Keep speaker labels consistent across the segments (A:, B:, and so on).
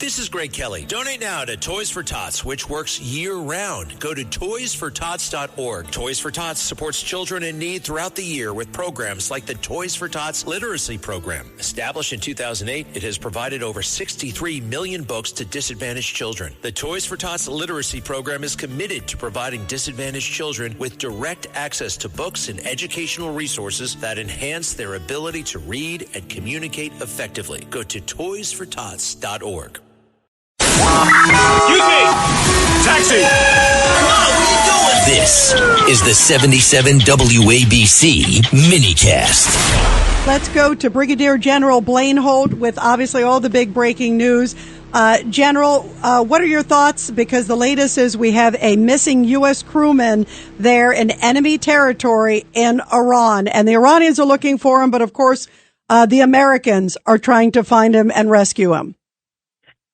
A: this is Greg Kelly. Donate now to Toys for Tots, which works year-round. Go to toysfortots.org. Toys for Tots supports children in need throughout the year with programs like the Toys for Tots Literacy Program. Established in 2008, it has provided over 63 million books to disadvantaged children. The Toys for Tots Literacy Program is committed to providing disadvantaged children with direct access to books and educational resources that enhance their ability to read and communicate effectively. Go to toysfortots.org.
B: Excuse me! Taxi!
A: Come on, what are you doing? This is the 77 WABC minicast.
C: Let's go to Brigadier General Blaine Holt with obviously all the big breaking news. General, what are your thoughts? Because the latest is we have a missing U.S. crewman there in enemy territory in Iran. And the Iranians are looking for him, but of course, the Americans are trying to find him and rescue him.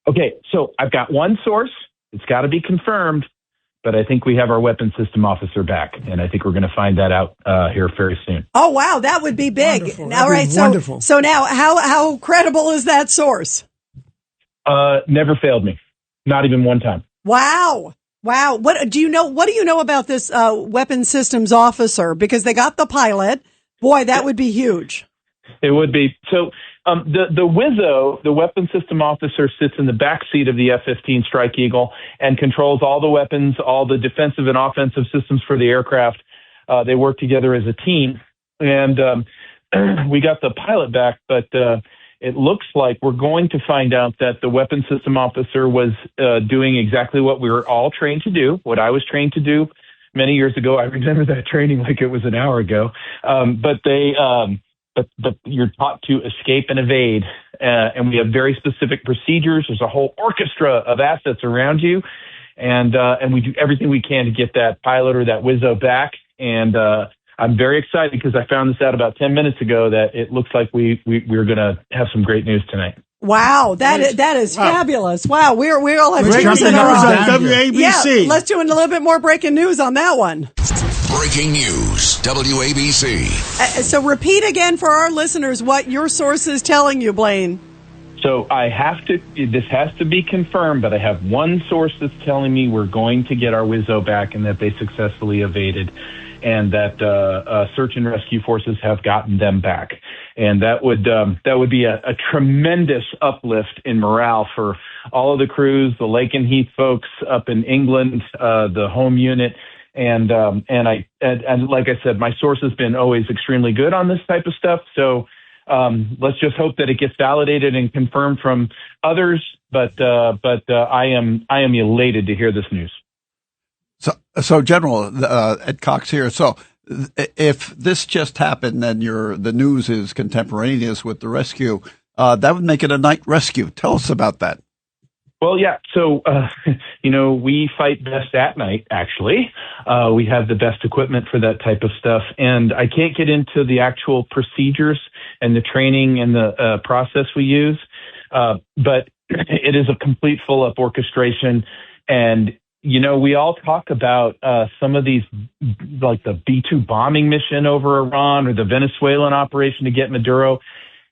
D: Okay, so I've got one source. It's got to be confirmed, but I think we have our weapons system officer back, and I think we're going to find that out here very soon.
C: Oh, wow, that would be big.
E: Wonderful.
C: All right,
E: wonderful.
C: So now, how credible is that source?
D: Never failed me, not even one time.
C: Wow. What do you know about this weapons systems officer? Because they got the pilot. Boy, that would be huge.
D: It would be. So the WISO, the weapons system officer, sits in the back seat of the F-15 Strike Eagle and controls all the weapons, all the defensive and offensive systems for the aircraft. They work together as a team. And we got the pilot back, but it looks like we're going to find out that the weapons system officer was doing exactly what we were all trained to do, what I was trained to do many years ago. I remember that training like it was an hour ago. But you're taught to escape and evade, and we have very specific procedures. There's a whole orchestra of assets around you, and we do everything we can to get that pilot or that WISO back. And I'm very excited because I found this out about 10 minutes ago that it looks like we're going to have some great news tonight.
C: Wow, that is fabulous. Wow, we all have tears in our eyes.
E: WABC.
C: Yeah, let's do a little bit more breaking news on that one.
F: Breaking news, WABC.
C: So repeat again for our listeners what your source is telling you, Blaine.
D: So this has to be confirmed, but I have one source that's telling me we're going to get our WISO back and that they successfully evaded, and that search and rescue forces have gotten them back. And that would be a tremendous uplift in morale for all of the crews, the Lake and Heath folks up in England, the home unit. And like I said, my source has been always extremely good on this type of stuff. So let's just hope that it gets validated and confirmed from others. But I am elated to hear this news.
G: So General Ed Cox here. So if this just happened and the news is contemporaneous with the rescue, that would make it a night rescue. Tell us about that.
D: Well, yeah. So, we fight best at night, actually. We have the best equipment for that type of stuff. And I can't get into the actual procedures and the training and the process we use. But it is a complete full-up orchestration. And, we all talk about some of these, like the B-2 bombing mission over Iran or the Venezuelan operation to get Maduro.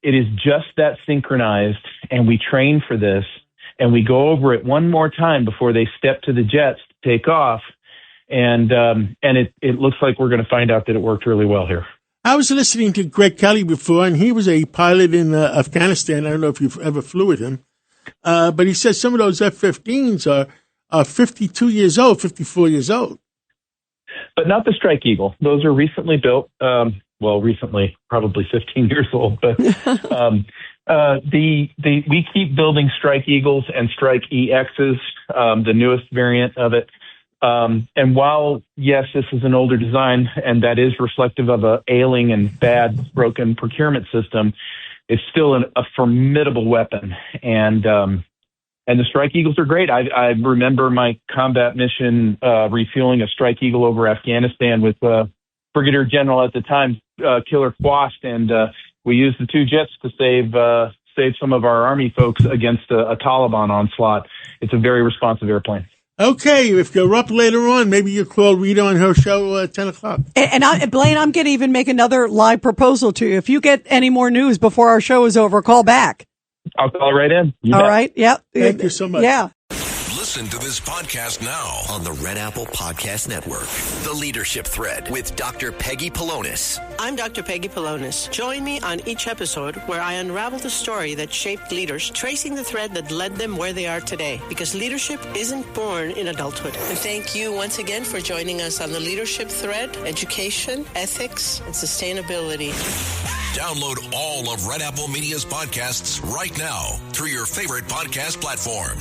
D: It is just that synchronized, and we train for this. And we go over it one more time before they step to the jets to take off. And it looks like we're going to find out that it worked really well here.
E: I was listening to Greg Kelly before, and he was a pilot in Afghanistan. I don't know if you've ever flew with him. But he says some of those F-15s are 52 years old, 54 years old.
D: But not the Strike Eagle. Those are recently built. Recently, probably 15 years old. But we keep building Strike Eagles and Strike EXs, the newest variant of it. And while, yes, this is an older design, and that is reflective of a ailing and bad, broken procurement system, it's still a formidable weapon. And the Strike Eagles are great. I remember my combat mission refueling a Strike Eagle over Afghanistan with Brigadier General at the time, Killer Quast, and we used the two jets to save some of our Army folks against a Taliban onslaught. It's a very responsive airplane.
E: Okay, if you're up later on, maybe you'll call Rita on her show at 10 o'clock.
C: And Blaine, I'm going to even make another live proposal to you. If you get any more news before our show is over, call back.
D: I'll call right in.
C: All right. Yep.
E: Thank you so much.
C: Yeah.
F: Listen to this podcast now
A: On the Red Apple Podcast Network. The Leadership Thread with Dr. Peggy Polonis.
H: I'm Dr. Peggy Polonis. Join me on each episode where I unravel the story that shaped leaders, tracing the thread that led them where they are today. Because leadership isn't born in adulthood. And thank you once again for joining us on the Leadership Thread, education, ethics, and sustainability.
F: Download all of Red Apple Media's podcasts right now through your favorite podcast platform.